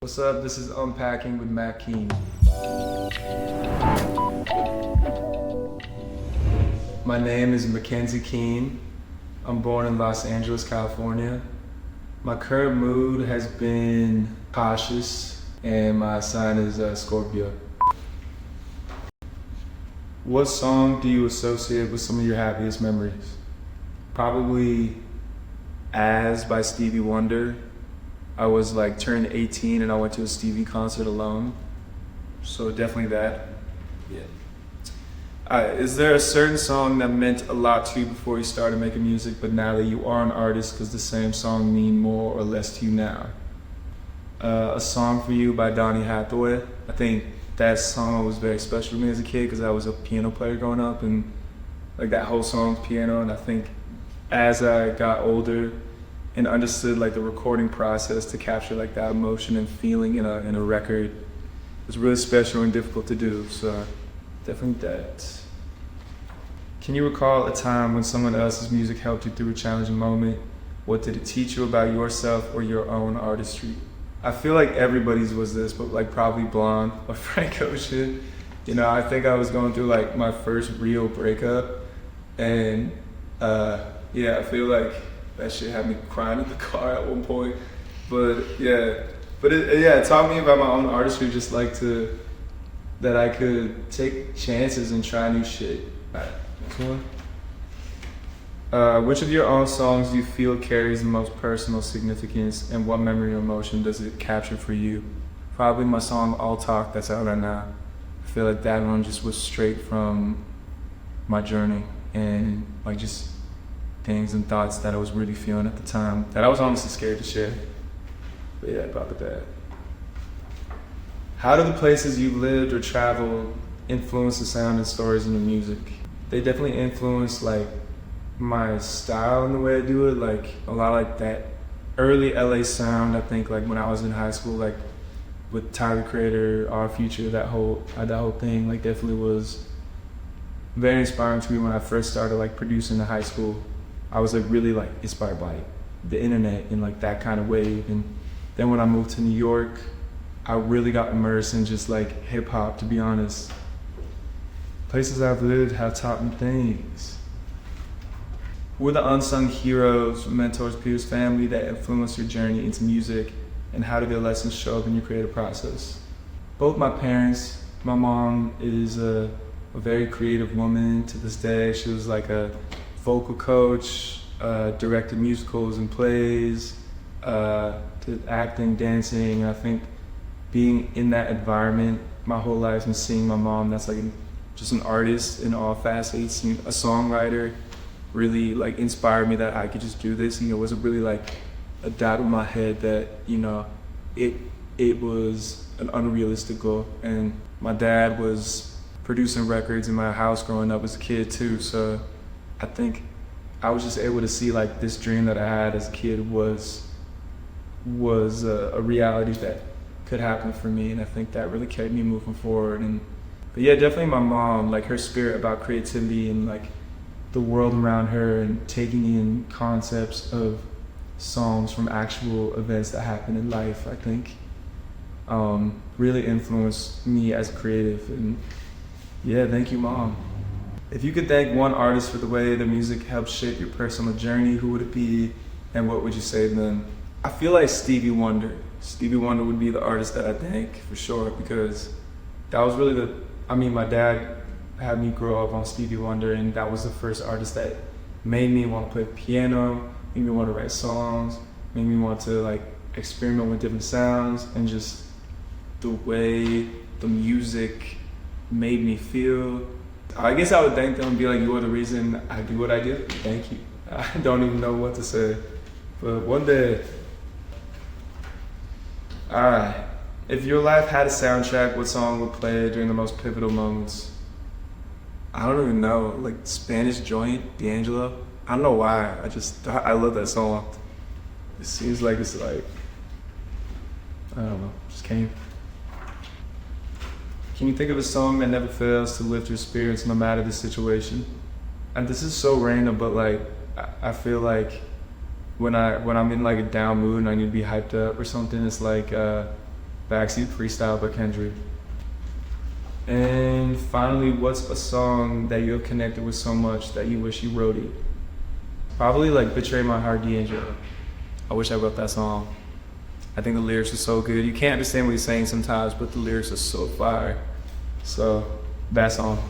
What's up? This is Unpacking with Mack Keane. My name is Mackenzie Keane. I'm born in Los Angeles, California. My current mood has been cautious, and my sign is Scorpio. What song do you associate with some of your happiest memories? Probably As by Stevie Wonder. I was turned 18 and I went to a Stevie concert alone. So definitely that. Yeah. Is there a certain song that meant a lot to you before you started making music, but now that you are an artist, does the same song mean more or less to you now? A Song for You by Donny Hathaway. I think that song was very special to me as a kid because I was a piano player growing up, and that whole song's piano. And I think as I got older and understood the recording process to capture that emotion and feeling in a record, it's really special and difficult to do. So definitely that. Can you recall a time when someone else's music helped you through a challenging moment? What did it teach you about yourself or your own artistry? I feel like everybody's was this, but probably Blonde or Frank Ocean. I think I was going through my first real breakup, and I feel like that shit had me crying in the car at one point. But it taught me about my own artistry, just that I could take chances and try new shit. Alright, next one. Which of your own songs do you feel carries the most personal significance, and what memory or emotion does it capture for you? Probably my song All Talk that's out right now. I feel like that one just was straight from my journey and just things and thoughts that I was really feeling at the time that I was honestly scared to share. But yeah, probably that. How do the places you've lived or traveled influence the sound and stories in your music? They definitely influence my style and the way I do it. A lot that early LA sound. I think when I was in high school, with Tyler Creator, Our Future, that whole thing, definitely was very inspiring to me when I first started producing in high school. I was really inspired by the internet and that kind of wave. And then when I moved to New York, I really got immersed in just hip hop, to be honest. Places I've lived have taught me things. Who are the unsung heroes, mentors, peers, family that influence your journey into music, and how do their lessons show up in your creative process? Both my parents. My mom is a very creative woman to this day. She was a vocal coach, directed musicals and plays, did acting, dancing. I think being in that environment my whole life and seeing my mom that's just an artist in all facets, a songwriter, really inspired me that I could just do this. It wasn't really a doubt in my head that it was an unrealistic goal. And my dad was producing records in my house growing up as a kid too, so I think I was just able to see this dream that I had as a kid was a reality that could happen for me, and I think that really kept me moving forward. But yeah, definitely my mom, her spirit about creativity and the world around her, and taking in concepts of songs from actual events that happen in life, I think really influenced me as a creative. And yeah, thank you, Mom. If you could thank one artist for the way the music helped shape your personal journey, who would it be, and what would you say to them? I feel like Stevie Wonder. Stevie Wonder would be the artist that I thank for sure, because that was really my dad had me grow up on Stevie Wonder, and that was the first artist that made me want to play piano, made me want to write songs, made me want to experiment with different sounds, and just the way the music made me feel. I guess I would thank them and be you are the reason I do what I do. Thank you. I don't even know what to say, but one day. Alright, if your life had a soundtrack, what song would play during the most pivotal moments? I don't even know, Spanish Joint, D'Angelo. I don't know why, I love that song. It seems it's I don't know, just came. Can you think of a song that never fails to lift your spirits no matter the situation? And this is so random, but I feel when I'm in a down mood and I need to be hyped up or something, it's Backseat Freestyle by Kendrick. And finally, what's a song that you have connected with so much that you wish you wrote it? Probably like Betray My Heart, D'Angelo. I wish I wrote that song. I think the lyrics are so good. You can't understand what he's saying sometimes, but the lyrics are so fire. So, that song.